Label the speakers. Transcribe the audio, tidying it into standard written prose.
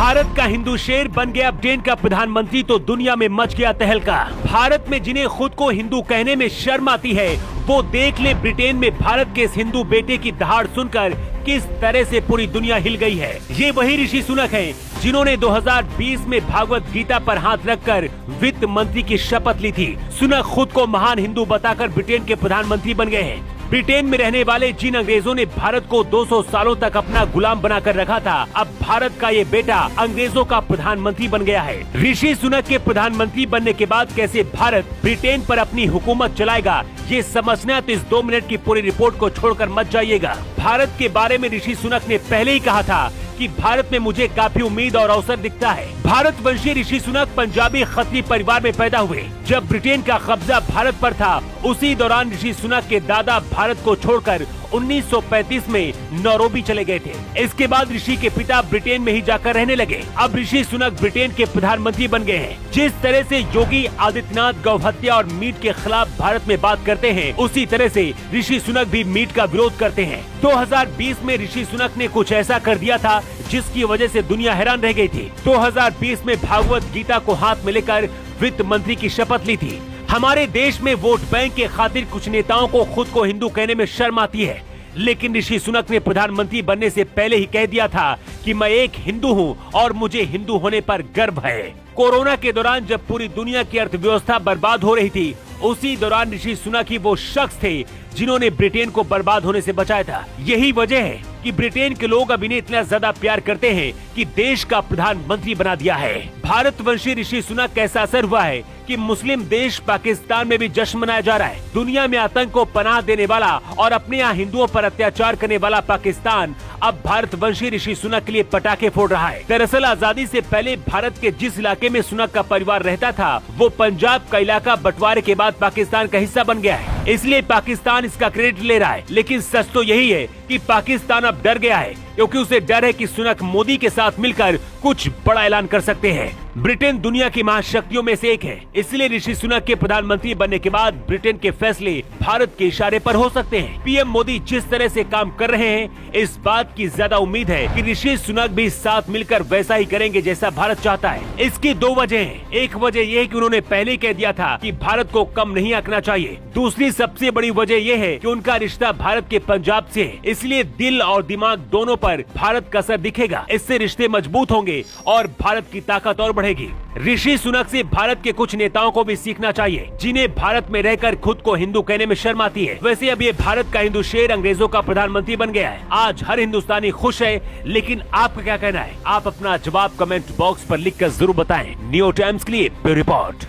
Speaker 1: भारत का हिंदू शेर बन गया ब्रिटेन का प्रधानमंत्री तो दुनिया में मच गया तहलका। भारत में जिन्हें खुद को हिंदू कहने में शर्म आती है वो देख ले ब्रिटेन में भारत के इस हिंदू बेटे की दहाड़ सुनकर किस तरह से पूरी दुनिया हिल गई है। ये वही ऋषि सुनक हैं जिन्होंने 2020 में भागवत गीता पर हाथ रखकर वित्त मंत्री की शपथ ली थी। सुनक खुद को महान हिंदू बताकर ब्रिटेन के प्रधानमंत्री बन गए हैं। ब्रिटेन में रहने वाले जिन अंग्रेजों ने भारत को 200 सालों तक अपना गुलाम बनाकर रखा था, अब भारत का ये बेटा अंग्रेजों का प्रधानमंत्री बन गया है। ऋषि सुनक के प्रधानमंत्री बनने के बाद कैसे भारत ब्रिटेन पर अपनी हुकूमत चलाएगा, ये समझना है तो इस 2 मिनट की पूरी रिपोर्ट को छोड़कर मत जाइएगा। भारत के बारे में ऋषि सुनक ने पहले ही कहा था कि भारत में मुझे काफी उम्मीद और अवसर दिखता है। भारतवंशी ऋषि सुनक पंजाबी खत्री परिवार में पैदा हुए। जब ब्रिटेन का कब्जा भारत पर था उसी दौरान ऋषि सुनक के दादा भारत को छोड़कर 1935 में नैरोबी चले गए थे। इसके बाद ऋषि के पिता ब्रिटेन में ही जाकर रहने लगे। अब ऋषि सुनक ब्रिटेन के प्रधानमंत्री बन गए हैं। जिस तरह से योगी आदित्यनाथ गौ हत्या और मीट के खिलाफ भारत में बात करते हैं, उसी तरह से ऋषि सुनक भी मीट का विरोध करते हैं। 2020 में ऋषि सुनक ने कुछ ऐसा कर दिया था जिसकी वजह से दुनिया हैरान रह गई थी। 2020 में भागवत गीता को हाथ में लेकर वित्त मंत्री की शपथ ली थी। हमारे देश में वोट बैंक के खातिर कुछ नेताओं को खुद को हिंदू कहने में शर्म आती है, लेकिन ऋषि सुनक ने प्रधानमंत्री बनने से पहले ही कह दिया था कि मैं एक हिंदू हूं और मुझे हिंदू होने पर गर्व है। कोरोना के दौरान जब पूरी दुनिया की अर्थव्यवस्था बर्बाद हो रही थी, उसी दौरान ऋषि सुनक ही वो शख्स थे जिन्होंने ब्रिटेन को बर्बाद होने से बचाया था। यही वजह है कि ब्रिटेन के लोग अब इन्हें इतना ज्यादा प्यार करते हैं कि देश का प्रधानमंत्री बना दिया है। भारतवंशी ऋषि सुनक का ऐसा असर हुआ है कि मुस्लिम देश पाकिस्तान में भी जश्न मनाया जा रहा है। दुनिया में आतंक को पनाह देने वाला और अपने यहाँ हिंदुओं पर अत्याचार करने वाला पाकिस्तान अब भारतवंशी ऋषि सुनक के लिए पटाखे फोड़ रहा है। दरअसल आजादी से पहले भारत के जिस इलाके में सुनक का परिवार रहता था, वो पंजाब का इलाका बंटवारे के बाद पाकिस्तान का हिस्सा बन गया है, इसलिए पाकिस्तान इसका क्रेडिट ले रहा है। लेकिन सच तो यही है कि पाकिस्तान अब डर गया है, क्योंकि उसे डर है कि सुनक मोदी के साथ मिलकर कुछ बड़ा ऐलान कर सकते हैं। ब्रिटेन दुनिया की महाशक्तियों में से एक है, इसलिए ऋषि सुनक के प्रधानमंत्री बनने के बाद ब्रिटेन के फैसले भारत के इशारे पर हो सकते हैं। पीएम मोदी जिस तरह से काम कर रहे हैं, इस बात की ज्यादा उम्मीद है कि ऋषि सुनक भी साथ मिलकर वैसा ही करेंगे जैसा भारत चाहता है। इसकी 2 वजह हैं। एक वजह यह है कि उन्होंने पहले ही कह दिया था कि भारत को कम नहीं आंकना चाहिए। दूसरी सबसे बड़ी वजह यह है कि उनका रिश्ता भारत के पंजाब से है, इसलिए दिल और दिमाग दोनों पर भारत का असर दिखेगा। इससे रिश्ते मजबूत होंगे और भारत की ताकत और बढ़ेगी। ऋषि सुनक से भारत के कुछ नेताओं को भी सीखना चाहिए, जिन्हें भारत में रहकर खुद को हिंदू कहने में शर्म आती है। वैसे अब ये भारत का हिंदू शेर अंग्रेजों का प्रधानमंत्री बन गया है। आज हर हिंदुस्तानी खुश है, लेकिन आपका क्या कहना है? आप अपना जवाब कमेंट बॉक्स पर लिखकर जरूर बताएं। न्यू टाइम्स के लिए ब्यूरो रिपोर्ट।